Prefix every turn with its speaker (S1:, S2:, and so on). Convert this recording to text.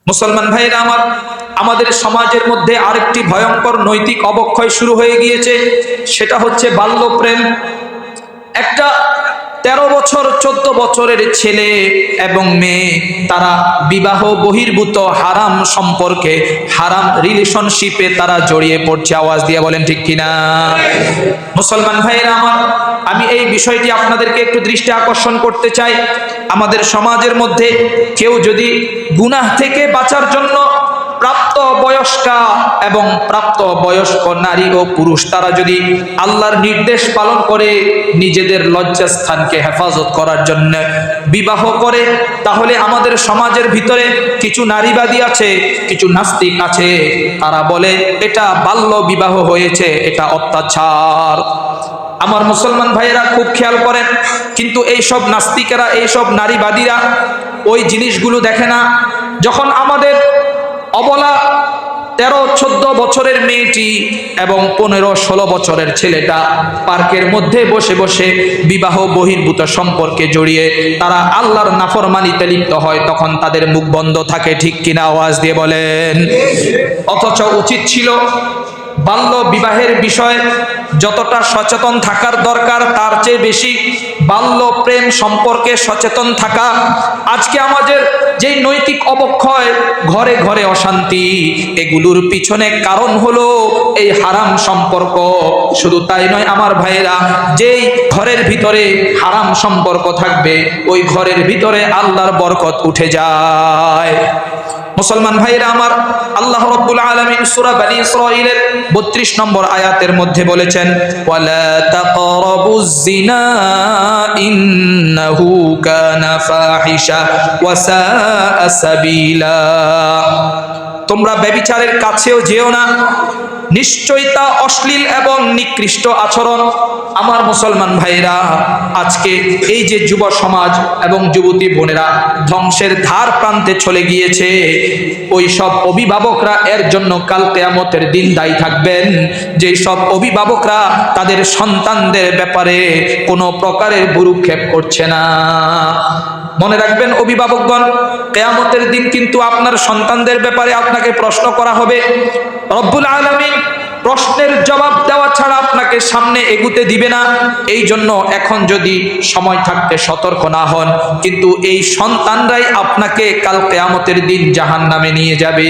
S1: মুসলমান ভাইরা আমার, আমাদের সমাজের মধ্যে আরেকটি ভয়ঙ্কর নৈতিক অবক্ষয় শুরু হয়ে গিয়েছে, সেটা হচ্ছে বাল্যপ্রেম। একটা 13 বছর 14 বছরের ছেলে এবং মেয়ে তারা বিবাহ বহির্ভূত হারাম সম্পর্কে, হারাম রিলেশনশিপে তারা জড়িয়ে পড়ছে। আওয়াজ দিয়ে বলেন ঠিক কিনা? মুসলমান ভাইয়েরা আমার, আমি এই বিষয়টি আপনাদেরকে একটু দৃষ্টি আকর্ষণ করতে চাই। আমাদের সমাজের মধ্যে কেউ যদি গুনাহ থেকে বাঁচার জন্য প্রাপ্ত বয়স্কা এবং প্রাপ্ত বয়স্ক নারী ও পুরুষ তারা যদি আল্লাহর নির্দেশ পালন করে নিজেদের লজ্জাস্থানকে হেফাজত করার জন্য বিবাহ করে, তাহলে আমাদের সমাজের ভিতরে কিছু নারীবাদী আছে, কিছু নাস্তিক আছে, তারা বলে এটা বাল্য বিবাহ হয়েছে, এটা অত্যাচার। আমার মুসলমান ভাইয়েরা খুব খেয়াল করেন, কিন্তু এইসব নাস্তিকেরা, এইসব নারীবাদীরা ওই জিনিসগুলো দেখে না। যখন আমাদের অবলা 13-14 বছরের মেয়েটি এবং 15-16 বছরের ছেলেটা পার্কের মধ্যে বসে বসে বিবাহ বহির্ভূত সম্পর্কে জড়িয়ে তারা আল্লাহর নাফরমানিতে লিপ্ত হয়, তখন তাদের মুখ বন্ধ থাকে। ঠিক কিনা? আওয়াজ দিয়ে বলেন। অথচ উচিত ছিল বাল্য বিবাহের বিষয়ে যতটা সচেতন থাকার দরকার তার চেয়ে বেশি বাল্য প্রেম সম্পর্কে সচেতন থাকা। আজকে আমাদের যেই নৈতিক অবক্ষয়, ঘরে ঘরে অশান্তি, এগুলোর পিছনে কারণ হলো এই হারাম সম্পর্ক। শুধু তাই নয় আমার ভাইয়েরা, যেই ঘরের ভিতরে হারাম সম্পর্ক থাকবে ওই ঘরের ভিতরে আল্লাহর বরকত উঠে যায়। মুসলমান ভাইরা আমার, আল্লাহ রাব্বুল আলামিন সূরা বনী ইসরাঈলের 32 নম্বর আয়াতের মধ্যে বলেছেন, ওয়ালা তাকরাবুজ জিনা ইন্নাহু কানা ফাহিশা ওয়া সাআ সাবিলা। তোমরা ব্যভিচারের কাছেও যেও না, নিশ্চয়ই তা অশ্লীল এবং নিকৃষ্ট আচরণ। আমার মুসলমান ভাইরা, আজকে এই যে যুব সমাজ এবং যুবতী বোনেরা ধ্বংসের ধার প্রান্তে চলে গিয়েছে, ওই সব অভিভাবকরা এর জন্য কাল কিয়ামতের দিন দায়ী থাকবেন। যে সব অভিভাবকরা তাদের সন্তানদের ব্যাপারে কোনো প্রকারের ভ্রুক্ষেপ করছে না। মনে রাখবেন অভিভাবকগণ, কিয়ামতের দিন কিন্তু আপনার সন্তানদের ব্যাপারে আপনাকে প্রশ্ন করা হবে। রব্বুল আলামিন প্রশ্নের জবাব দেওয়া ছাড়া আপনাকে সামনে এগুতে দিবে না। এই জন্য এখন যদি সময় থাকতে সতর্ক না হন, কিন্তু এই সন্তানরাই আপনাকে কাল কিয়ামতের দিন জাহান্নামে নিয়ে যাবে।